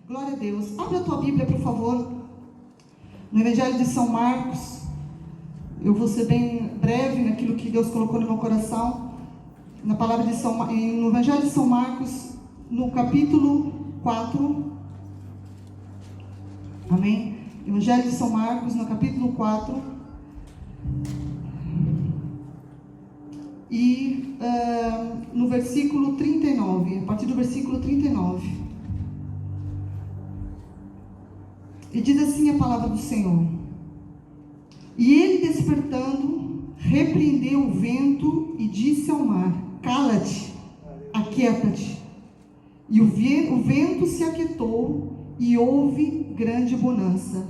Glória a Deus. Abra a tua Bíblia, por favor, no Evangelho de São Marcos. Eu vou ser bem breve naquilo que Deus colocou no meu coração. Na palavra de no Evangelho de São Marcos, no capítulo 4. Amém? Evangelho de São Marcos, no capítulo 4. E no versículo 39, a partir do versículo 39. E diz assim a palavra do Senhor: E ele, despertando, repreendeu o vento e disse ao mar: Cala-te, aquieta-te. E o vento se aquietou e houve grande bonança.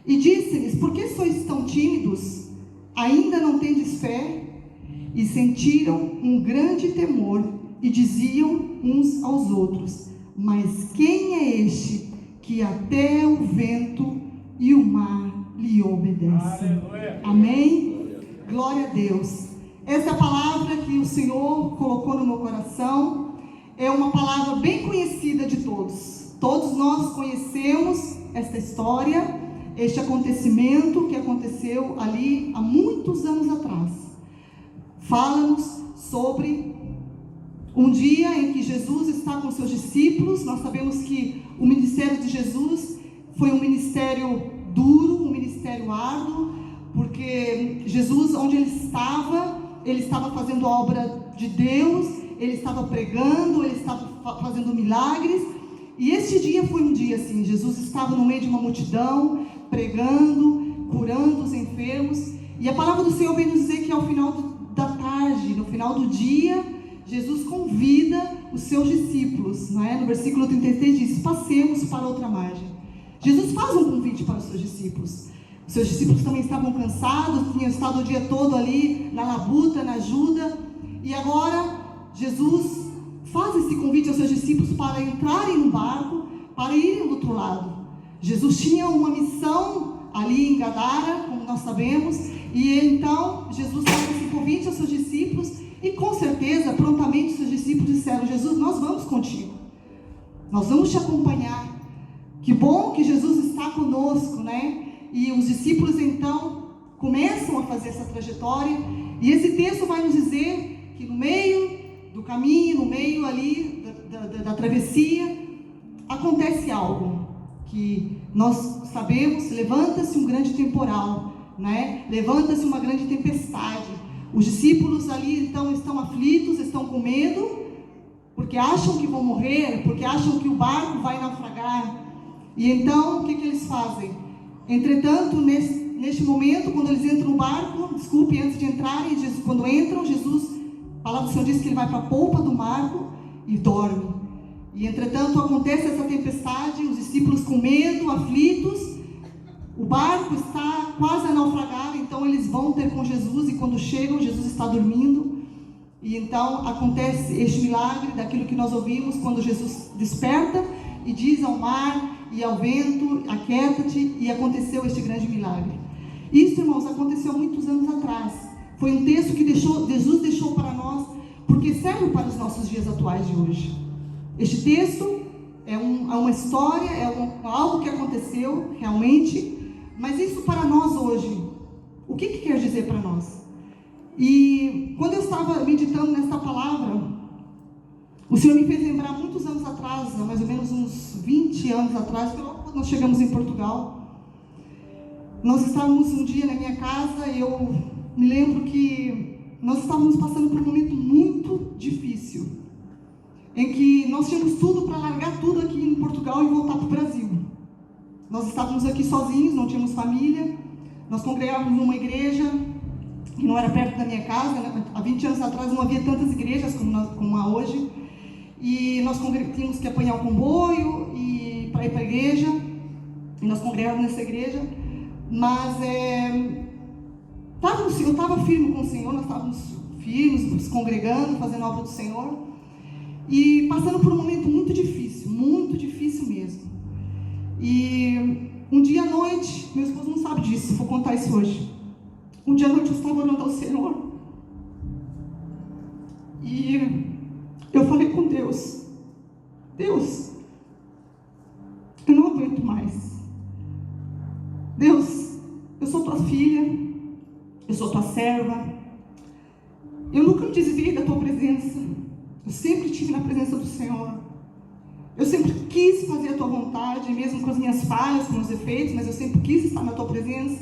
E disse-lhes: Por que sois tão tímidos? Ainda não tendes fé? E sentiram um grande temor e diziam uns aos outros: Mas quem é este que até o vento e o mar lhe obedecem? Aleluia. Amém? Glória a Deus. Essa é a palavra que o Senhor colocou no meu coração. É uma palavra bem conhecida de todos. Todos nós conhecemos esta história, este acontecimento que aconteceu ali há muitos anos atrás. Fala-nos sobre um dia em que Jesus está com seus discípulos. Nós sabemos que o ministério de Jesus foi um ministério duro, um ministério árduo, porque Jesus, onde ele estava fazendo a obra de Deus, ele estava pregando, ele estava fazendo milagres. E este dia foi um dia assim: Jesus estava no meio de uma multidão, pregando, curando os enfermos. E a palavra do Senhor vem nos dizer que ao final da tarde, no final do dia, Jesus convida os seus discípulos, não é? No versículo 36 diz: Passemos para outra margem. Jesus faz um convite para os seus discípulos. Os seus discípulos também estavam cansados, tinham estado o dia todo ali na labuta, na ajuda. E agora Jesus faz esse convite aos seus discípulos para entrarem no barco, para irem do outro lado. Jesus tinha uma missão ali em Gadara, como nós sabemos, e então Jesus faz esse convite aos seus discípulos. E com certeza, prontamente, seus discípulos disseram: Jesus, nós vamos contigo, nós vamos te acompanhar. Que bom que Jesus está conosco, né? E os discípulos então começam a fazer essa trajetória. E esse texto vai nos dizer que no meio do caminho, no meio ali da travessia, acontece algo que nós sabemos. Levanta-se um grande temporal, né? Levanta-se uma grande tempestade. Os discípulos ali então estão aflitos, estão com medo, porque acham que vão morrer, porque acham que o barco vai naufragar. E então, o que eles fazem? Entretanto, neste momento, quando eles entram no barco, antes de entrarem, quando entram, Jesus, a palavra do Senhor diz que ele vai para a polpa do barco e dorme. E entretanto, acontece essa tempestade, os discípulos com medo, aflitos, o barco está quase a naufragar, então eles vão ter com Jesus, e quando chegam, Jesus está dormindo. E então acontece este milagre daquilo que nós ouvimos, quando Jesus desperta e diz ao mar e ao vento: aquieta-te, e aconteceu este grande milagre. Isso, irmãos, aconteceu há muitos anos atrás. Foi um texto que Jesus deixou para nós, porque serve para os nossos dias atuais de hoje. Este texto é uma história, algo que aconteceu realmente. Mas isso para nós hoje, o que quer dizer para nós? E quando eu estava meditando nesta palavra, o Senhor me fez lembrar muitos anos atrás, mais ou menos uns 20 anos atrás, quando nós chegamos em Portugal. Nós estávamos um dia na minha casa e eu me lembro que nós estávamos passando por um momento muito difícil, em que nós tínhamos tudo para largar tudo aqui em Portugal e voltar para o Brasil. Nós estávamos aqui sozinhos, não tínhamos família. Nós congregávamos numa igreja que não era perto da minha casa, né? Há 20 anos atrás não havia tantas igrejas como há hoje. E nós tínhamos que apanhar o comboio para ir para a igreja. E nós congregávamos nessa igreja. Mas eu estava firme com o Senhor, nós estávamos firmes, nos congregando, fazendo a obra do Senhor. E passando por um momento muito difícil mesmo. E um dia à noite, meu esposo não sabe disso, vou contar isso hoje. Um dia à noite eu estava orando ao Senhor. E eu falei com Deus: Deus, mais. Deus, eu sou tua filha, eu sou tua serva, eu nunca me desviei da tua presença, eu sempre estive na presença do Senhor, eu sempre quis fazer a tua vontade, mesmo com as minhas falhas, com os defeitos, mas eu sempre quis estar na tua presença.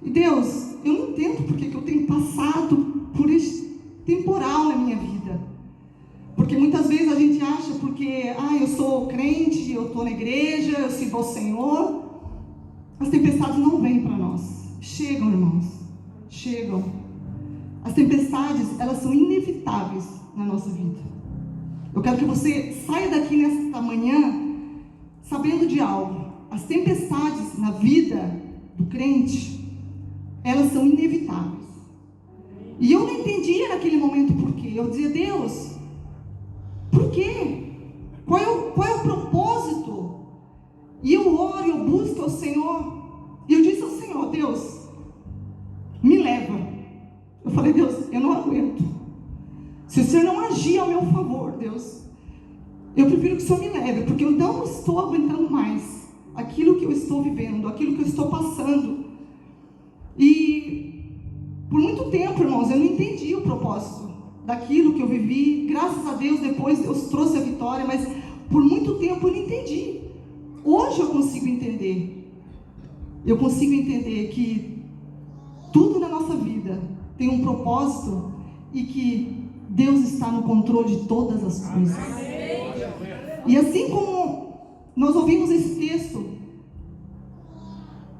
E Deus, eu não entendo porque que eu tenho passado por este temporal na minha vida, porque muitas vezes a gente acha porque, eu sou crente, eu estou na igreja, eu sirvo ao Senhor, as tempestades não vêm para nós. Chegam, irmãos, chegam. As tempestades, elas são inevitáveis na nossa vida. Eu quero que você saia daqui nesta manhã sabendo de algo. As tempestades na vida do crente, elas são inevitáveis. E eu não entendia naquele momento por quê. Eu dizia, Deus, por quê? Qual é o propósito? E eu oro, eu busco ao Senhor. E eu disse ao Senhor, Deus, me leva. Eu falei, Deus, eu não aguento. Se o Senhor não agir ao meu favor, Deus, eu prefiro que o Senhor me leve, porque eu não estou aguentando mais aquilo que eu estou vivendo, aquilo que eu estou passando. E por muito tempo, irmãos, eu não entendi o propósito daquilo que eu vivi. Graças a Deus, depois Deus trouxe a vitória, mas por muito tempo eu não entendi. Hoje eu consigo entender. Eu consigo entender que tudo na nossa vida tem um propósito e que Deus está no controle de todas as coisas. E assim como nós ouvimos esse texto,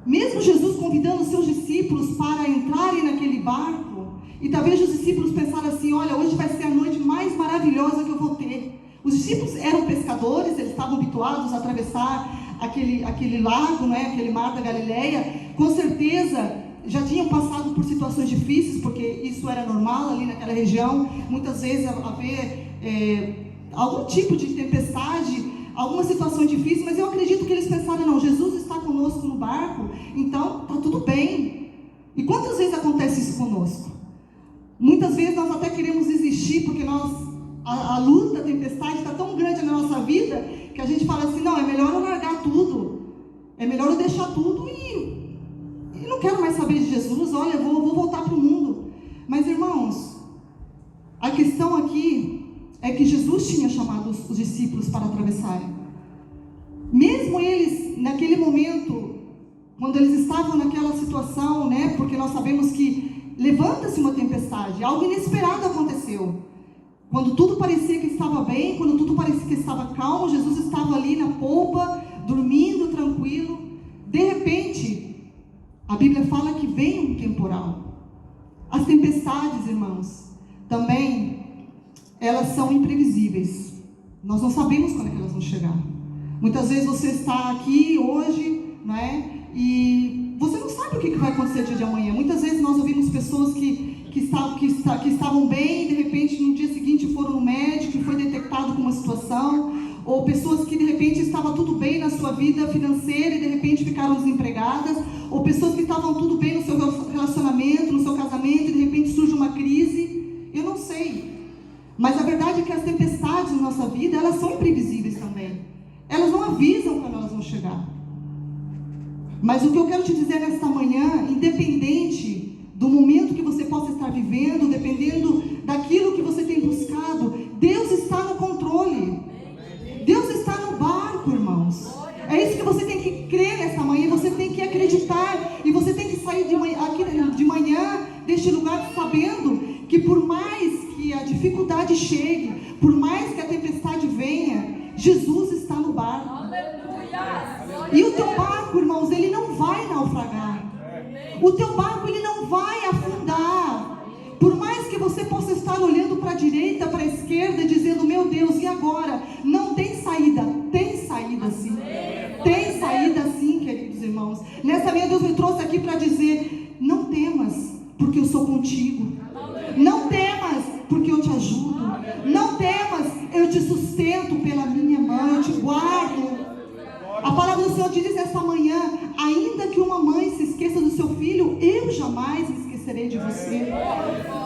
mesmo Jesus convidando os seus discípulos para entrarem naquele barco, e talvez os discípulos pensaram assim, olha, hoje vai ser a noite mais maravilhosa que eu vou ter. Os discípulos eram pescadores, eles estavam habituados a atravessar aquele lago, né, aquele mar da Galileia. Com certeza já tinham passado por situações difíceis, porque isso era normal ali naquela região. Muitas vezes haver algum tipo de tempestade, alguma situação difícil, mas eu acredito que eles pensaram, não, Jesus está conosco no barco, então está tudo bem. E quantas vezes acontece isso conosco? Muitas vezes nós até queremos desistir, porque a luta, a tempestade está tão grande na nossa vida, que a gente fala assim, não, é melhor eu largar tudo, é melhor eu deixar tudo e não quero mais saber de Jesus, olha, eu vou voltar para o mundo. Mas, irmãos, a questão aqui é que Jesus tinha chamado os discípulos para atravessarem. Mesmo eles, naquele momento, quando eles estavam naquela situação, né, porque nós sabemos que levanta-se uma tempestade, algo inesperado aconteceu. Quando tudo parecia que estava bem, quando tudo parecia que estava calmo, Jesus estava ali na polpa, dormindo, tranquilo. De repente, a Bíblia fala que vem um temporal. As tempestades, irmãos, também, elas são imprevisíveis. Nós não sabemos quando é que elas vão chegar. Muitas vezes você está aqui hoje, né, e você não sabe o que vai acontecer no dia de amanhã. Muitas vezes nós ouvimos pessoas que estavam bem, e de repente no dia seguinte foram no médico e foi detectado com uma situação, ou pessoas que de repente estava tudo bem na sua vida financeira e de repente ficaram desempregadas, ou pessoas que estavam tudo bem no seu relacionamento, no seu casamento e de repente surge uma crise. Eu não sei, mas a verdade é que as tempestades na nossa vida, elas são imprevisíveis também, elas não avisam quando elas vão chegar. Mas o que eu quero te dizer nesta manhã, independente do momento que você possa estar vivendo, dependendo daquilo que você tem buscado, Deus está no controle. Deus está no barco, irmãos. É isso que você tem que crer nessa manhã, você tem que acreditar, e você tem que sair aqui de manhã deste lugar sabendo que por mais que a dificuldade chegue, por mais que a tempestade venha, Jesus está no barco. E o teu barco, irmãos, ele não vai naufragar. O teu barco, ele não vai afundar. Por mais que você possa estar olhando para a direita, para a esquerda, dizendo, meu Deus, e agora? Não tem saída. Tem saída sim. Tem saída sim, queridos irmãos. Nessa manhã Deus me trouxe aqui para dizer, não temas, porque eu sou contigo. Não temas, porque eu te ajudo. Não temas, eu te sustento pela minha mão, eu te guardo. A palavra do Senhor diz esta manhã, ainda que uma mãe se esqueça do seu filho, eu jamais me esquecerei de você.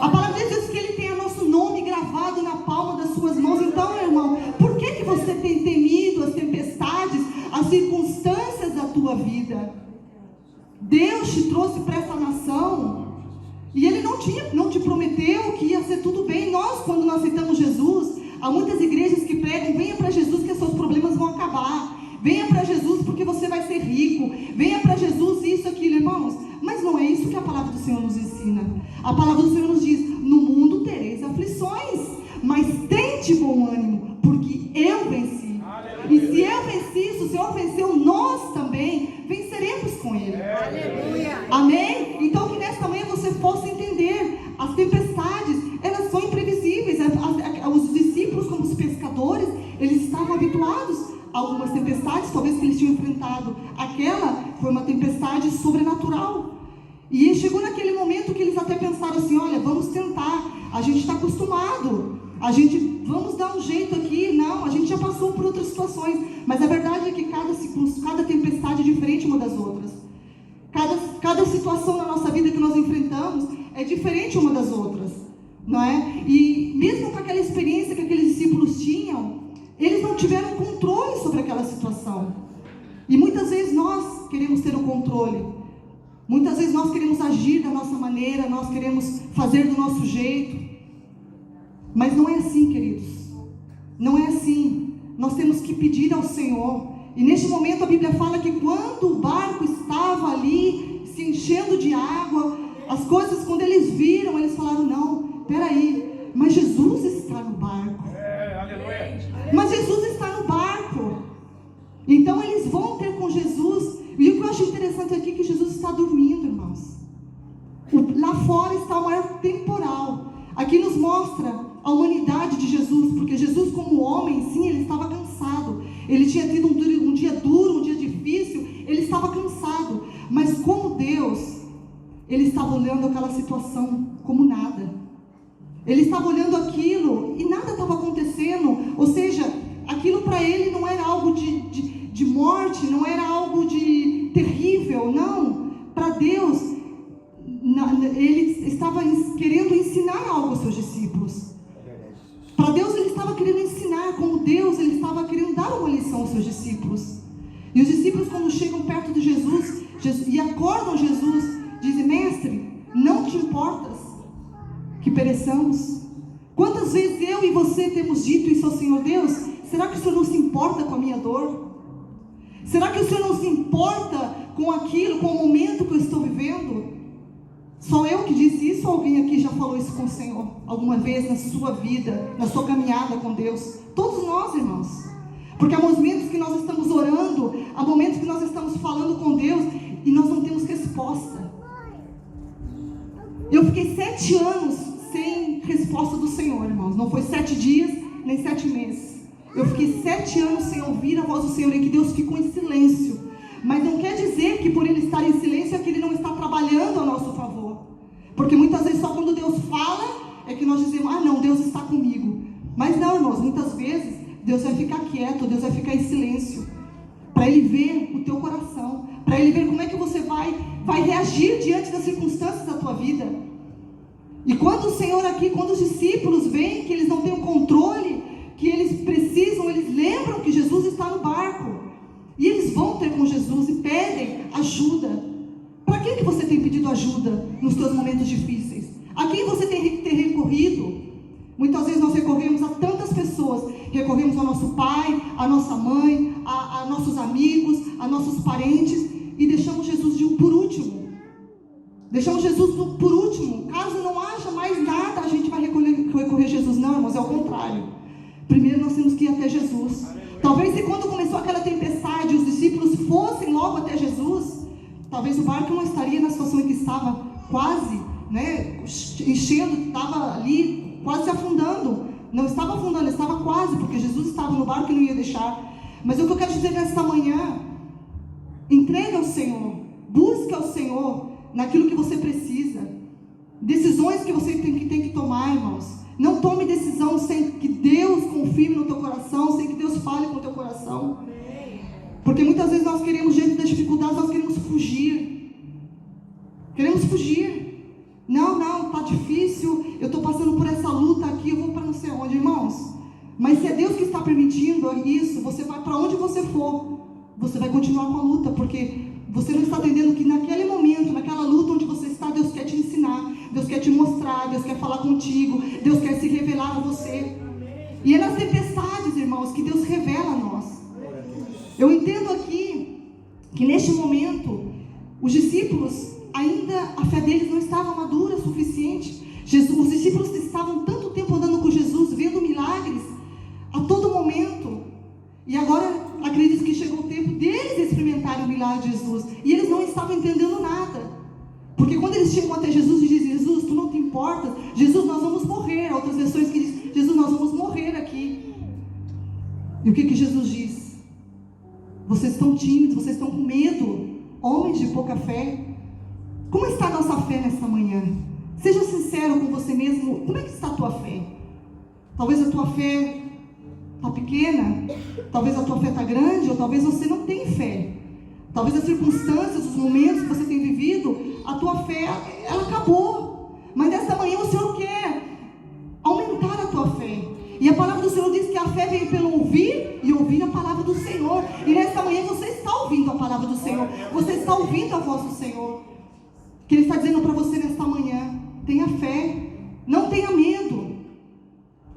A palavra de Deus diz que Ele tem o nosso nome gravado na palma das suas mãos. Então, irmão, por que você tem temido as tempestades, as circunstâncias da tua vida. Deus te trouxe para essa nação e Ele não te prometeu que ia ser tudo bem. Quando nós aceitamos Jesus, há muitas igrejas que pregam: venha para Jesus que seus problemas vão acabar, venha para Jesus porque você vai ser rico, venha para Jesus isso, aquilo, irmãos. Mas não é isso que a palavra do Senhor nos ensina. A palavra do Senhor nos diz: no mundo tereis aflições, mas tente bom ânimo, porque eu venci. E se eu venci, se o Senhor venceu, nós também venceremos com Ele. Aleluia. Amém? Então que nesta manhã você possa entender: as tempestades, elas são imprevisíveis. Os discípulos, como os pescadores, eles estavam habituados a algumas tempestades, talvez que eles tinham enfrentado. Aquela foi uma tempestade sobrenatural. E chegou naquele momento que eles até pensaram assim: olha, vamos tentar, a gente está acostumado, vamos dar um jeito aqui. Não, a gente já passou por outras situações. Mas a verdade é que cada tempestade é diferente uma das outras. Cada situação na nossa vida que nós enfrentamos é diferente uma das outras, não é? E mesmo com aquela experiência que aqueles discípulos tinham, eles não tiveram controle sobre aquela situação. E muitas vezes nós queremos ter o controle. Muitas vezes nós queremos agir da nossa maneira, nós queremos fazer do nosso jeito. Mas não é assim, queridos. Não é assim. Nós temos que pedir ao Senhor. E neste momento a Bíblia fala que quando o barco estava ali se enchendo de água, as coisas, quando eles viram, eles falaram: não, peraí, mas Jesus está no barco. Mas Jesus está no barco. Então eles vão ter com Jesus. E o que eu acho interessante aqui é que Jesus está dormindo, irmãos. Lá fora está o maior temporal. Aqui nos mostra a humanidade de Jesus, porque Jesus, como homem, sim, ele estava cansado. Ele tinha tido um dia duro, um dia difícil, ele estava cansado. Mas como Deus, ele estava olhando aquela situação como nada. Ele estava olhando aquilo e nada estava acontecendo. Ou seja, aquilo para ele não era algo de morte, não era algo de terrível, não. Para Deus, ele estava querendo ensinar algo aos seus discípulos. Para Deus ele estava querendo ensinar, como Deus ele estava querendo dar uma lição aos seus discípulos. E os discípulos, quando chegam perto de Jesus e acordam Jesus, dizem: mestre, não te importas que pereçamos? Quantas vezes eu e você temos dito isso ao Senhor Deus? Será que o Senhor não se importa com a minha dor? Será que o Senhor não se importa com aquilo, com o momento que eu estou vivendo? Só eu que disse isso, ou alguém aqui já falou isso com o Senhor alguma vez na sua vida, na sua caminhada com Deus? Todos nós, irmãos. Porque há momentos que nós estamos orando, há momentos que nós estamos falando com Deus e nós não temos resposta. Eu fiquei 7 anos sem resposta do Senhor, irmãos. Não foi 7 dias, nem 7 meses. Eu fiquei 7 anos sem ouvir a voz do Senhor, e que Deus ficou em silêncio. Mas não quer dizer que por Ele estar em silêncio é que Ele não está trabalhando a nosso favor. Porque muitas vezes só quando Deus fala é que nós dizemos: ah não, Deus está comigo. Mas não, irmãos, muitas vezes Deus vai ficar quieto, Deus vai ficar em silêncio, para Ele ver o teu coração, para Ele ver como é que você vai reagir diante das circunstâncias da tua vida. E quando o Senhor aqui, quando os discípulos veem que eles não têm o controle, que eles precisam, eles lembram que Jesus está no barco, e eles vão ter com Jesus e pedem ajuda. Para quem que você tem pedido ajuda nos seus momentos difíceis? A quem você tem recorrido? Muitas vezes nós recorremos a tantas pessoas. Recorremos ao nosso pai, à nossa mãe, a nossos amigos, a nossos parentes, e deixamos Jesus por último. Deixamos Jesus por último. Caso não haja mais nada, a gente vai recorrer a Jesus. Não, irmãos, é o contrário. Primeiro nós temos que ir até Jesus. Talvez se quando começou aquela tempestade, os discípulos fossem logo até Jesus, talvez o barco não estaria na situação em que estava, quase, enchendo, estava ali, quase se afundando. Não estava afundando, estava quase, porque Jesus estava no barco e não ia deixar. Mas o que eu quero dizer nesta manhã: entregue ao Senhor, busque ao Senhor naquilo que você precisa. Decisões que você tem que tomar, irmãos. Não tome decisão sem que Deus confirme no teu coração, sem que Deus fale com o teu coração. Porque muitas vezes nós queremos, diante das dificuldades, nós queremos fugir. Queremos fugir. Não, está difícil, eu estou passando por essa luta aqui, eu vou para não sei onde, irmãos. Mas se é Deus que está permitindo isso, você vai para onde você for. você vai continuar com a luta, porque você não está entendendo que naquele momento, naquela luta onde você está, Deus quer te ensinar, Deus quer te mostrar, Deus quer falar contigo, Deus quer se revelar a você. E é nas tempestades, irmãos, que Deus revela a nós. Eu entendo aqui que neste momento, os discípulos, ainda a fé deles não estava madura o suficiente. Os discípulos estavam tanto tempo andando com Jesus, vendo milagres a todo momento. E agora, acredito que chegou o tempo deles experimentarem o milagre de Jesus. E eles não estavam entendendo nada. Porque quando eles chegam até Jesus e dizem: Jesus, tu não te importas? Jesus, nós vamos morrer. Há outras versões que dizem: Jesus, nós vamos morrer aqui. E o que Jesus diz? Vocês estão tímidos, vocês estão com medo, homens de pouca fé. Como está a nossa fé nesta manhã? Seja sincero com você mesmo. Como é que está a tua fé? Talvez a tua fé está pequena, talvez a tua fé está grande, ou talvez você não tenha fé. Talvez as circunstâncias, os momentos que você tem vivido, a tua fé, ela acabou. Mas nesta manhã o Senhor quer aumentar a tua fé. E a palavra do Senhor diz que a fé vem pelo ouvir e ouvir a palavra do Senhor. E nesta manhã você está ouvindo a palavra do Senhor. Você está ouvindo a voz do Senhor. Que Ele está dizendo para você nesta manhã: tenha fé, não tenha medo.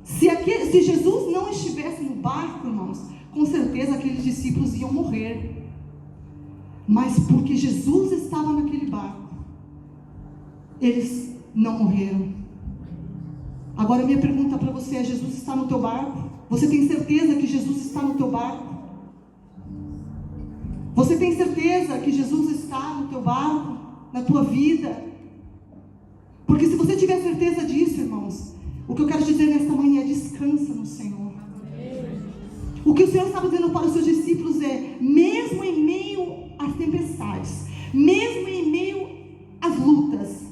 Se Jesus não estivesse no barco, irmãos, com certeza aqueles discípulos iam morrer. Mas porque Jesus estava naquele barco, eles não morreram. Agora minha pergunta para você é: Jesus está no teu barco? Você tem certeza que Jesus está no teu barco? Você tem certeza que Jesus está no teu barco, na tua vida? Porque se você tiver certeza disso, irmãos, o que eu quero dizer nesta manhã é: descansa no Senhor. O que o Senhor estava dizendo para os seus discípulos é: mesmo em meio às tempestades, mesmo em meio às lutas,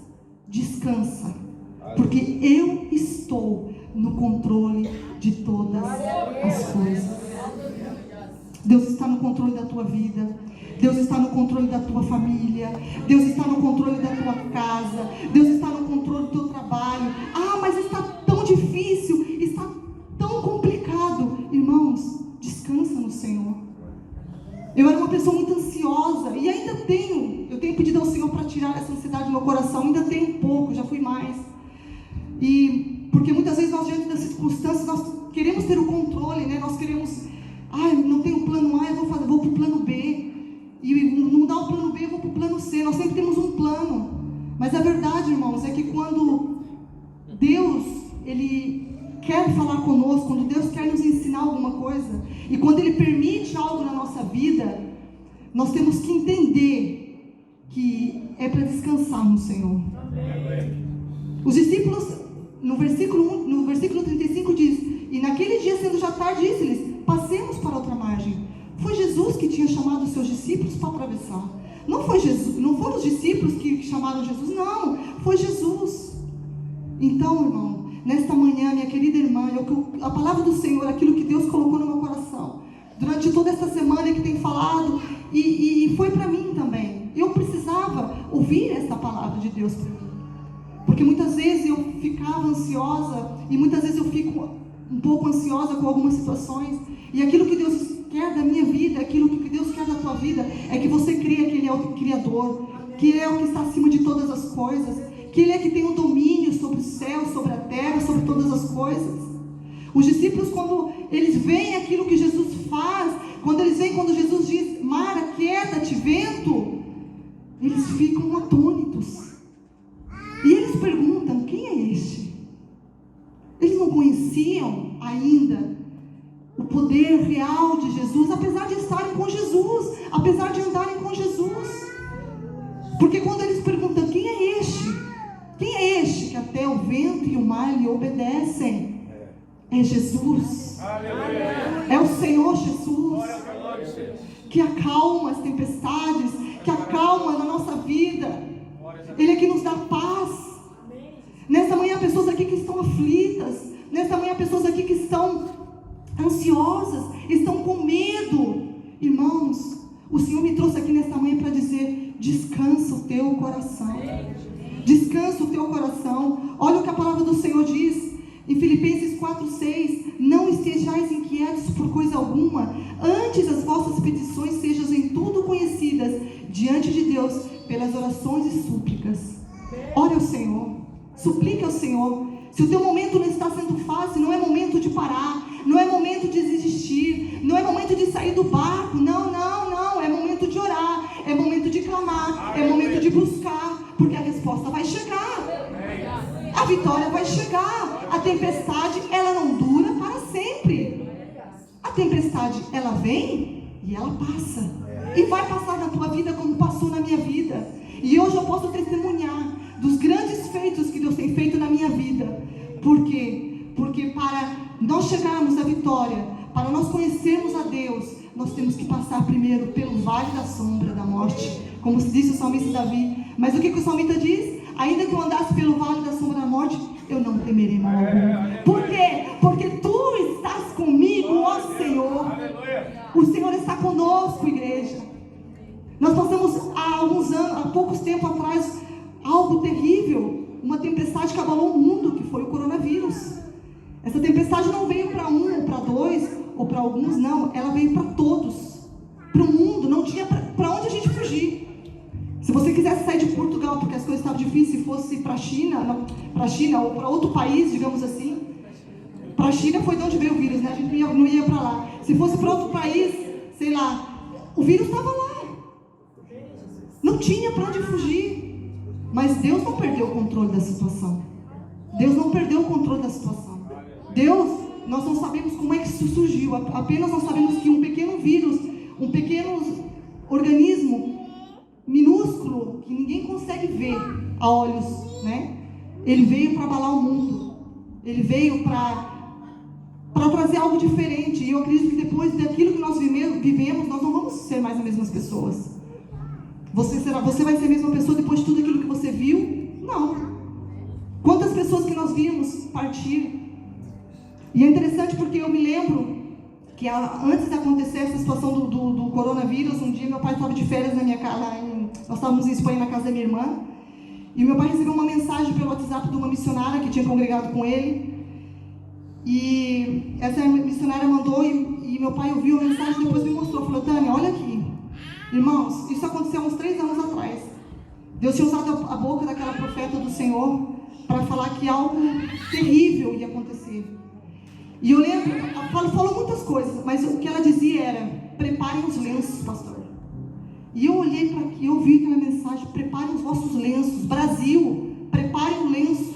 descansa, porque eu estou no controle de todas as coisas. Deus está no controle da tua vida. Deus está no controle da tua família. Deus está no controle da tua casa. Deus está no controle do teu trabalho. Ah, mas está tão difícil, está tão complicado. Irmãos, descansa no Senhor. Eu era uma pessoa muito ansiosa e ainda tenho. Eu tenho pedido ao Senhor para tirar essa ansiedade do meu coração. Ainda tenho um pouco, já fui mais. E porque muitas vezes nós, diante das circunstâncias, nós queremos ter o controle, né? Nós queremos: não tenho plano A, eu vou para o plano B. E não dá o plano B, eu vou para o plano C. Nós sempre temos um plano. Mas a verdade, irmãos, é que quando Deus, Ele quer falar conosco, quando Deus quer nos ensinar alguma coisa, e quando Ele permite algo na nossa vida, nós temos que entender que é para descansar no Senhor. Os discípulos, no versículo 35 diz: e naquele dia, sendo já tarde, disse-lhes: passemos para outra margem. Foi Jesus que tinha chamado os seus discípulos para atravessar. Não foram os discípulos que chamaram Jesus, não, foi Jesus. Então, irmão, nesta manhã, minha querida irmã, a palavra do Senhor, aquilo que Deus colocou no meu coração, durante toda essa semana que tem falado, e foi para mim também. Eu precisava ouvir essa palavra de Deus para mim. Porque muitas vezes eu ficava ansiosa, e muitas vezes eu fico um pouco ansiosa com algumas situações, e aquilo que Deus quer da minha vida, aquilo que Deus quer da tua vida, é que você creia que Ele é o Criador, que Ele é o que está acima de todas as coisas, que Ele é que tem o domínio sobre o céu, sobre a terra, sobre todas as coisas. Os discípulos, quando eles veem aquilo que Jesus faz, quando Jesus diz: mar, aquieta-te, vento, eles ficam atônitos. E eles perguntam: quem é este? Eles não conheciam ainda o poder real de Jesus, apesar de estarem com Jesus, apesar de andarem com Jesus. Porque quando eles perguntam: quem é este? Quem é este que até o vento e o mar lhe obedecem? É Jesus. É o Senhor Jesus, que acalma as tempestades, que acalma na nossa vida. Ele é que nos dá paz. Nessa manhã, pessoas aqui que estão aflitas, nessa manhã, pessoas aqui que estão ansiosas, estão com medo. Irmãos, o Senhor me trouxe aqui nesta manhã para dizer: descansa o teu coração. Descansa o teu coração. Olha o que a palavra do Senhor diz em Filipenses 4:6: não estejais inquietos por coisa alguma, antes as vossas petições sejam em tudo conhecidas diante de Deus, pelas orações e súplicas. Ore ao Senhor, suplique ao Senhor. Se o teu momento não está sendo fácil, não é momento de parar, não é momento de desistir, não é momento de sair do barco, não, é momento de orar, é momento de clamar, é momento de buscar, porque a resposta vai chegar, a vitória vai chegar. A tempestade, ela não dura para sempre, a tempestade, ela vem e ela passa, e vai passar na tua vida como passou na minha vida. E hoje eu posso testemunhar dos grandes feitos que Deus tem feito na minha vida. Por quê? Porque para nós chegarmos à vitória, para nós conhecermos a Deus, nós temos que passar primeiro pelo vale da sombra da morte, como disse o salmista Davi. Mas o que o salmista diz? Ainda que eu andasse pelo vale da sombra da morte, eu não temerei mal algum. Por quê? Porque tu estás comigo, ó Senhor. O Senhor está conosco, igreja. Nós passamos há alguns anos, há poucos tempos atrás, algo terrível, uma tempestade que abalou o mundo, que foi o coronavírus. Essa tempestade não veio para um, ou para dois, ou para alguns, não. Ela veio para todos, para o mundo. Não tinha para onde a gente fugir. Se você quisesse sair de Portugal porque as coisas estavam difíceis, e fosse para a China ou para outro país, digamos assim. Para a China foi de onde veio o vírus, né? A gente não ia para lá. Se fosse para outro país, sei lá, o vírus estava lá. Não tinha para onde fugir. Mas Deus não perdeu o controle da situação. Deus não perdeu o controle da situação. Deus, nós não sabemos como é que isso surgiu. Apenas nós sabemos que um pequeno vírus, um pequeno organismo minúsculo, que ninguém consegue ver a olhos, né? Ele veio para abalar o mundo. Ele veio para trazer algo diferente. E eu acredito que depois daquilo que nós vivemos, nós não vamos ser mais as mesmas pessoas. Você vai ser a mesma pessoa depois de tudo aquilo que você viu? Não. Quantas pessoas que nós vimos partir? E é interessante porque eu me lembro que antes de acontecer essa situação do coronavírus, um dia meu pai estava de férias na minha casa, nós estávamos em Espanha na casa da minha irmã, e meu pai recebeu uma mensagem pelo WhatsApp de uma missionária que tinha congregado com ele, e essa missionária mandou, e meu pai ouviu a mensagem e depois me mostrou, falou: Tânia, olha aqui, irmãos, isso aconteceu uns 3 anos atrás. Deus tinha usado a boca daquela profeta do Senhor para falar que algo terrível ia acontecer. E eu lembro, ela falou muitas coisas, mas o que ela dizia era: preparem os lenços, pastor. E eu olhei para aqui, eu vi aquela mensagem: preparem os vossos lenços, Brasil, preparem o lenço.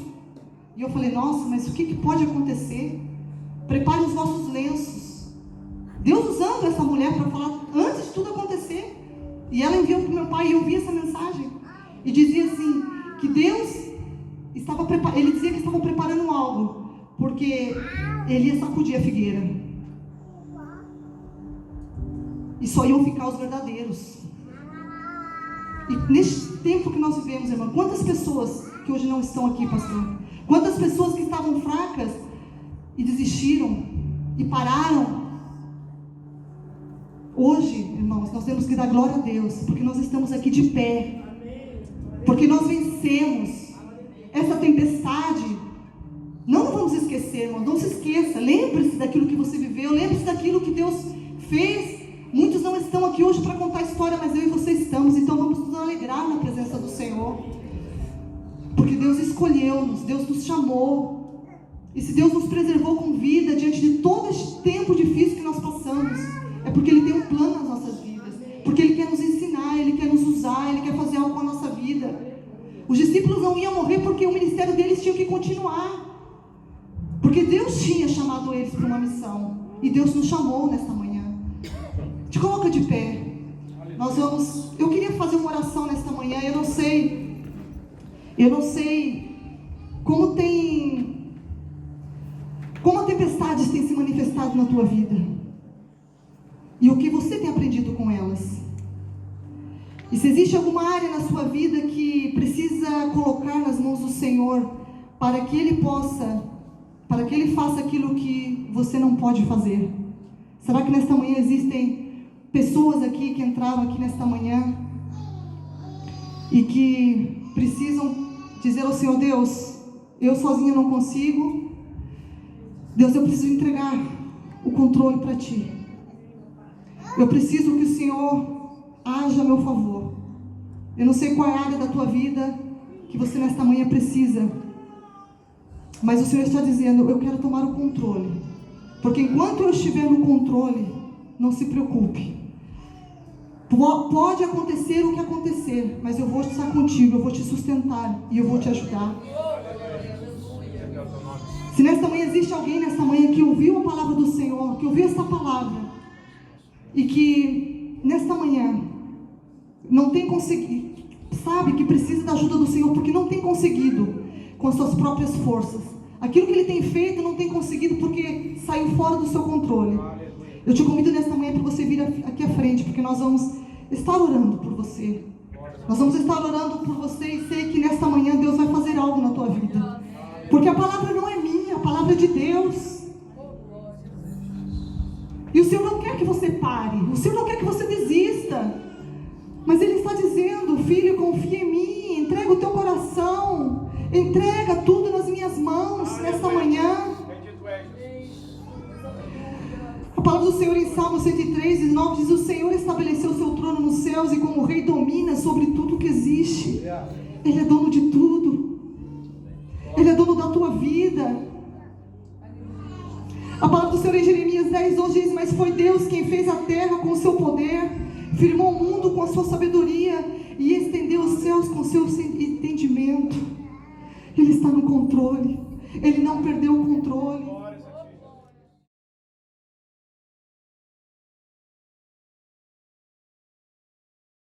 E eu falei: nossa, mas o que pode acontecer? Preparem os vossos lenços. Deus usando essa mulher para falar antes de tudo acontecer. E ela enviou para o meu pai, e eu vi essa mensagem. E dizia assim, que Deus estava preparando, ele dizia que estava preparando algo, porque ele ia sacudir a figueira. E só iam ficar os verdadeiros. E neste tempo que nós vivemos, irmão, quantas pessoas que hoje não estão aqui, pastor? Quantas pessoas que estavam fracas e desistiram e pararam? Hoje, irmãos, nós temos que dar glória a Deus, porque nós estamos aqui de pé, porque nós vencemos essa tempestade. Não vamos esquecer, irmão, não se esqueça, lembre-se daquilo que você viveu, lembre-se daquilo que Deus fez. Muitos não estão aqui hoje para contar a história, mas eu e você estamos, então vamos nos alegrar na presença do Senhor, porque Deus escolheu-nos, Deus nos chamou, e se Deus nos preservou com vida diante de todo este tempo difícil que nós passamos, é porque Ele tem um plano nas nossas vidas, porque Ele quer nos ensinar, Ele quer nos usar, Ele quer fazer algo com a nossa vida. Os discípulos não iam morrer porque o ministério deles tinha que continuar, porque Deus tinha chamado eles para uma missão, e Deus nos chamou nesta manhã. Te coloca de pé. Eu queria fazer uma oração nesta manhã. Eu não sei como a tempestade tem se manifestado na tua vida, e o que você tem aprendido com elas. E se existe alguma área na sua vida que precisa colocar nas mãos do Senhor, para que Ele faça aquilo que você não pode fazer. Será que nesta manhã existem pessoas aqui que entraram aqui nesta manhã e que precisam dizer ao Senhor: Deus, eu sozinha não consigo. Deus, eu preciso entregar o controle para ti. Eu preciso que o Senhor haja a meu favor. Eu não sei qual é a área da tua vida que você nesta manhã precisa, mas o Senhor está dizendo: eu quero tomar o controle. Porque enquanto eu estiver no controle, não se preocupe. Pode acontecer o que acontecer, mas eu vou estar contigo, eu vou te sustentar e eu vou te ajudar. Se nesta manhã existe alguém nesta manhã que ouviu a palavra do Senhor, que ouviu essa palavra, e que nesta manhã não tem conseguido, sabe que precisa da ajuda do Senhor, porque não tem conseguido com as suas próprias forças. Aquilo que ele tem feito não tem conseguido porque saiu fora do seu controle. Eu te convido nesta manhã para você vir aqui à frente, porque nós vamos estar orando por você. Nós vamos estar orando por você e sei que nesta manhã Deus vai fazer algo na tua vida. Porque a palavra não é minha, a palavra é de Deus. E o Senhor não quer que você pare, o Senhor não quer que você desista. Mas Ele está dizendo: filho, confia em mim, entrega o teu coração, entrega tudo nas minhas mãos nesta manhã. A palavra do Senhor em Salmo 103:9 diz: o Senhor estabeleceu o seu trono nos céus e como rei domina sobre tudo que existe. Ele é dono de tudo. Ele é dono da tua vida. A palavra do Senhor em Jeremias 10:11 diz: mas foi Deus quem fez a terra com o seu poder, firmou o mundo com a sua sabedoria e estendeu os céus com o seu entendimento. Ele está no controle. Ele não perdeu o controle.